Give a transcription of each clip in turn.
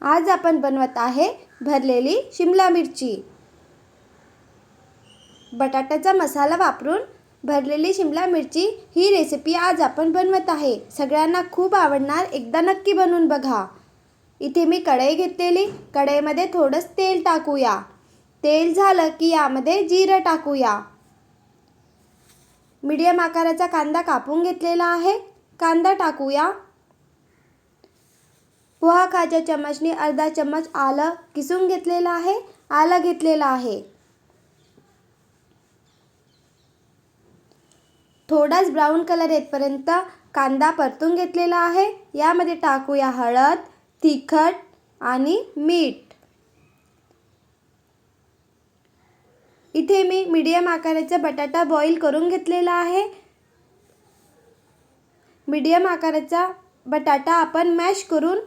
आज आपण बनवत आहे भरलेली शिमला मिरची। बटाट्याचा मसाला वापरून भरलेली शिमला मिरची ही रेसिपी आज आपण बनवत आहे। सगळ्यांना खूप आवडणार, एकदा नक्की बनवून बघा। इथे मी कढई घेतलेली, कढईमध्ये थोडंसं तेल टाकूया। तेल झालं की यामध्ये जिरं टाकूया। मीडियम आकाराचा कांदा कापून घेतलेला आहे, कांदा टाकूया। पोहा खायच्या चमचनी अर्धा चम्मच आलं किसून घेतलेलं आहे, आलं घेतलेलं आहे। थोडाच ब्राऊन कलर येतपर्यंत कांदा परतून घेतलेला आहे। यामध्ये टाकूया हळद, तिखट आणि मीठ। इथे मी मीडियम आकाराचा बटाटा बॉईल करून घेतलेला आहे। मीडियम आकाराचा बटाटा आपण मॅश करून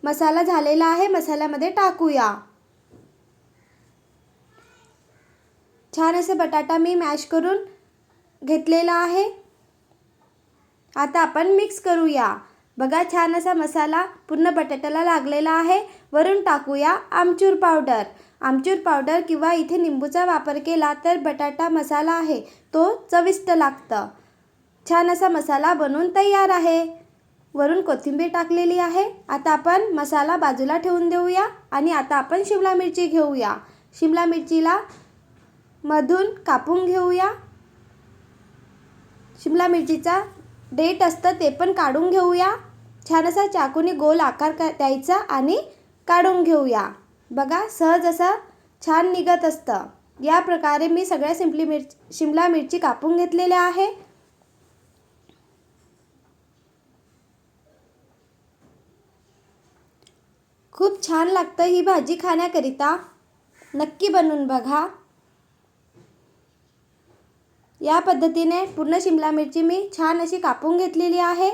मसाला झालेला आहे, मसाल्यामध्ये टाकूया। छान असे बटाटा मी मॅश करून घेतलेला आहे। आता आपण मिक्स करूया। बघा, छान असा मसाला पूर्ण बटाट्याला लागलेला आहे। वरून टाकूया आमचूर पावडर। आमचूर पावडर किंवा इथे निंबूचा वापर केला तर बटाटा मसाला आहे तो चविष्ट लागतं। छान असा मसाला बनवून तयार आहे। वरून कोथिंबीर टाकलेली आहे। आता आपण मसाला बाजूला ठेवून देऊया आणि आता आपण शिमला मिरची घेऊया। शिमला मिरचीला मधून कापून घेऊया। शिमला मिरचीचा देठ असतं ते पण काढून घेऊया। छान असा चाकूने गोल आकार द्यायचा आणि काढून घेऊया। बघा, सहज असं छान निघत असतं। या प्रकारे मी सगळ्या शिमला मिरची कापून घेतलेल्या आहे। खूप छान लागतं ही भाजी खाण्याकरिता, नक्की बनवून बघा। या पद्धतीने पूर्ण शिमला मिरची मी छान अशी कापून घेतलेली आहे।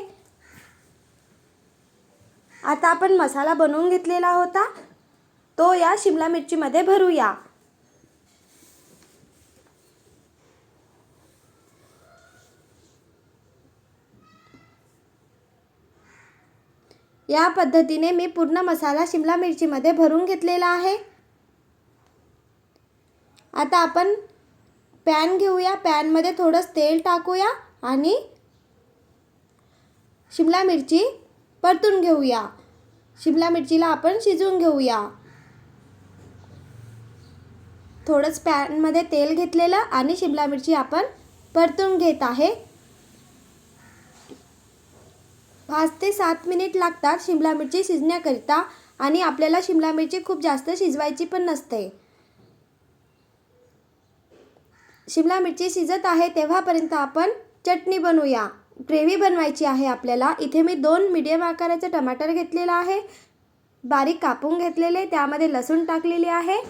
आता आपण मसाला बनवून घेतलेला होता तो या शिमला मिरचीमध्ये भरूया। या पद्धतीने मी पूर्ण मसाला शिमला मिरचीमध्ये भरून घेतलेला आहे। आता आपण पॅन घेऊया, पॅनमध्ये थोडंसं तेल टाकूया आणि शिमला मिरची परतून घेऊया। शिमला मिरचीला आपण शिजवून घेऊया। थोडंसं पॅनमध्ये तेल घेतलेलं आणि शिमला मिरची आपण परतून घेत आहे। 5 ते 7 मिनिट लागतात शिमला मिरची शिजण्याकरिता आणि आपल्याला शिमला मिरची खूप जास्त शिजवायची पण नसते। शिमला मिरची शिजत आहे तेव्हापर्यंत आपण चटणी बनवूया। ग्रेव्ही बनवायची आहे आपल्याला। इथे मी 2 मीडियम आकाराचे टमाटर घेतलेला आहे, बारीक कापून घेतलेले। त्यामध्ये लसूण टाकलेले आहे,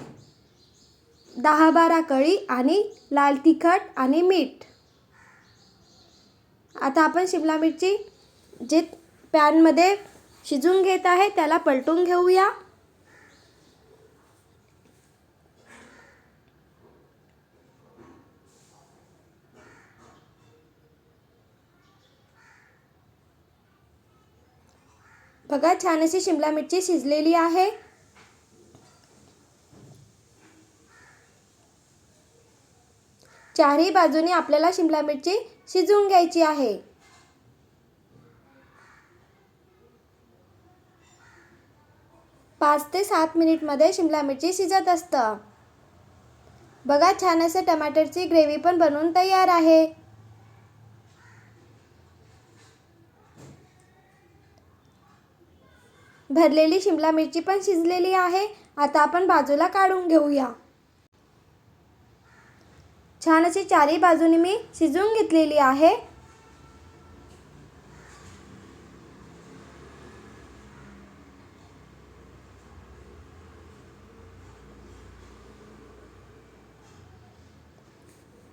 10-12 कळी आणि लाल तिखट आणि मीठ। आता आपण शिमला मिरची जे पॅनमध्ये शिजून घेत आहे त्याला पलटून घेऊया। बघा, छान अशी शिमला मिरची शिजलेली आहे। चारही बाजूनी आपल्याला शिमला मिरची शिजवून घ्यायची आहे। पाच ते 7 मिनिटमध्ये शिमला मिरची शिजत असतं। बघा, छान असं टमाटरची ग्रेव्ही पण बनवून तयार आहे। भरलेली शिमला मिरची पण शिजलेली आहे। आता आपण बाजूला काढून घेऊया। छान अशी चारही बाजूनी मी शिजवून घेतलेली आहे।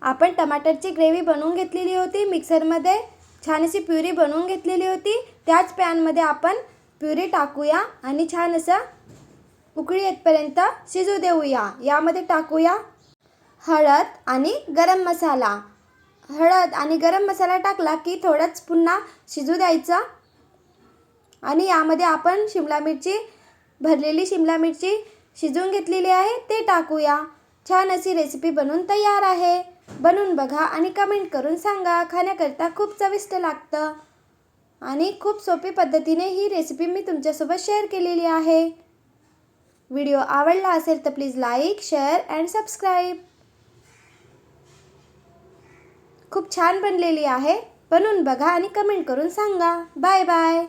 आपण टमाटरची ग्रेव्ही बनवून घेतलेली होती, मिक्सरमध्ये छान अशी प्युरी बनवून घेतलेली होती। त्याच पॅनमध्ये आपण प्युरी टाकूया आणि छान असं उकळी येतपर्यंत शिजू देऊया। यामध्ये टाकूया हळद आणि गरम मसाला। हळद आणि गरम मसाला टाकला की थोडंच पुन्हा शिजू द्यायचं आणि यामध्ये आपण शिमला मिरची भरलेली शिमला मिरची शिजवून घेतलेली आहे ते टाकूया. छान अशी रेसिपी बनवून तयार आहे. बनवून बघा आणि कमेंट करून सांगा. खाण्याकरता खूप चविष्ट लागतं आणि खूप सोपी पद्धतीने ही रेसिपी मी तुमच्यासोबत शेअर केलेली आहे. व्हिडिओ आवडला असेल तर please like, share and subscribe. खूप छान बनलेली आहे. बनवून बघा आणि कमेंट करून सांगा. Bye bye.